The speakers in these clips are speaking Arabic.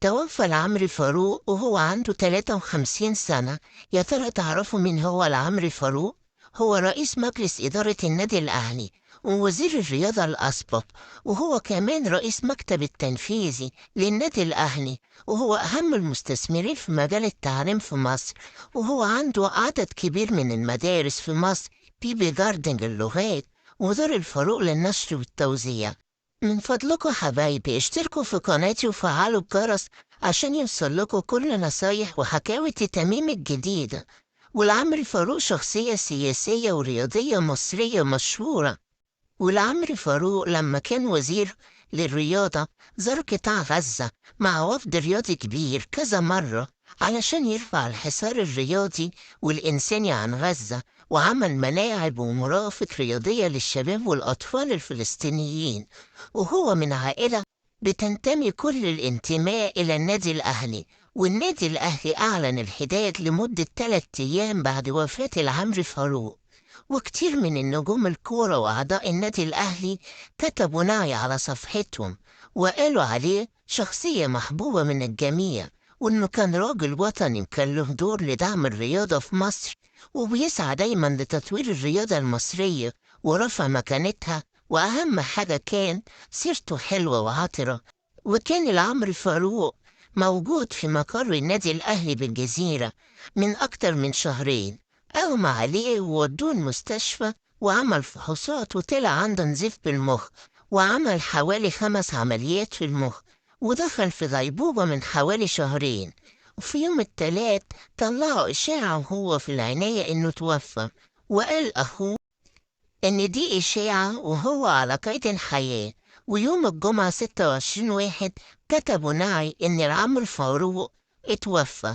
توفى العمري فاروق وهو عنده 53 سنة. يا ترى تعرفوا مين هو العمري فاروق؟ هو رئيس مجلس إدارة النادي الأهلي ووزير الرياضة الأسبق، وهو كمان رئيس مكتب التنفيذي للنادي الأهلي، وهو أهم المستثمرين في مجال التعليم في مصر، وهو عنده عدد كبير من المدارس في مصر: بيبي جاردن للغات، ودار الفاروق للنشر والتوزيع. من فضلكم حبايبي اشتركوا في قناتي وفعلوا الجرس عشان يوصلكوا كل نصايح وحكاوي التميم الجديدة. والعمري فاروق شخصية سياسية ورياضية مصرية مشهورة. والعمري فاروق لما كان وزير للرياضة زار قطاع غزة مع وفد رياضي كبير كذا مرة علشان يرفع الحصار الرياضي والإنساني عن غزة، وعمل ملاعب ومرافق رياضية للشباب والأطفال الفلسطينيين. وهو من عائلة بتنتمي كل الانتماء إلى النادي الأهلي، والنادي الأهلي أعلن الحداد لمدة 3 أيام بعد وفاة العمري فاروق. وكتير من النجوم الكورة وأعضاء النادي الأهلي كتبوا نعي على صفحتهم، وقالوا عليه شخصية محبوبة من الجميع، وإنه كان راجل وطني وكان له دور لدعم الرياضة في مصر، وبيسعى دايما لتطوير الرياضة المصرية ورفع مكانتها. وأهم حاجة كان سيرته حلوة وعطرة. وكان العمري فاروق موجود في مقر النادي الأهلي بالجزيرة من أكتر من شهرين. أغمى عليه وودوه المستشفى وعمل فحوصات وطلع عنده نزيف بالمخ، وعمل حوالي 5 عمليات في المخ، ودخل في غيبوبة من حوالي شهرين. وفي يوم التلات طلعوا إشاعة وهو في العناية إنه توفى، وقال أخوه إن دي إشاعة وهو على قيد الحياة. ويوم الجمعة 26/1 كتبوا نعي إن العمري فاروق اتوفى.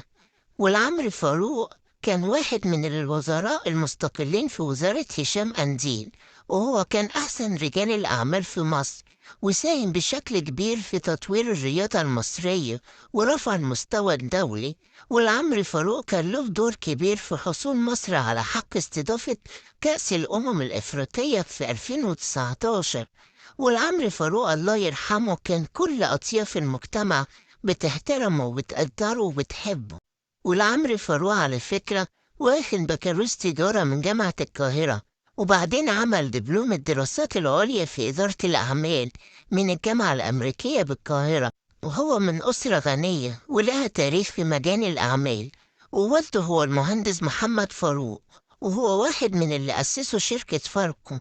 والعمري فاروق كان واحد من الوزراء المستقلين في وزارة هشام أنديل، وهو كان أحسن رجال الأعمال في مصر، وساهم بشكل كبير في تطوير الرياضة المصرية ورفع المستوى الدولي. والعمري فاروق كان له دور كبير في حصول مصر على حق استضافة كأس الأمم الإفريقية في 2019. والعمري فاروق الله يرحمه كان كل أطياف المجتمع بتحترمه وبتقدره وبتحبه. والعمري فاروق على فكرة واخد بكالوريوس تجارة من جامعة القاهرة، وبعدين عمل دبلوم الدراسات العليا في إدارة الأعمال من الجامعة الأمريكية بالقاهرة. وهو من أسرة غنية ولها تاريخ في مجال الأعمال، ووالده هو المهندس محمد فاروق، وهو واحد من اللي أسسوا شركة فاركو.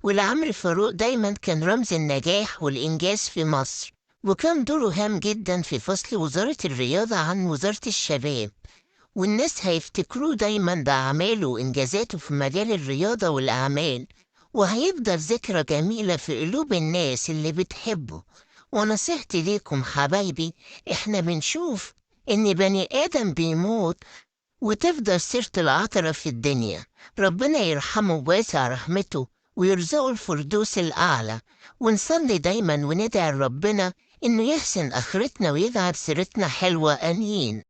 والعمري فاروق دايما كان رمز النجاح والإنجاز في مصر، وكان دوره هام جدا في فصل وزارة الرياضة عن وزارة الشباب. والناس هيفتكروه دايما بأعماله وإنجازاته في مجال الرياضة والأعمال، وهيفضل ذكرى جميلة في قلوب الناس اللي بتحبه. ونصيحتي ليكم حبايبي، احنا بنشوف إن بني آدم بيموت وتفضل سيرة العطرة في الدنيا. ربنا يرحمه وواسع رحمته ويرزقه الفردوس الأعلى. ونصلي دايما وندعي ربنا إنه يحسن آخرتنا ويجعل سيرتنا حلوة. آمين.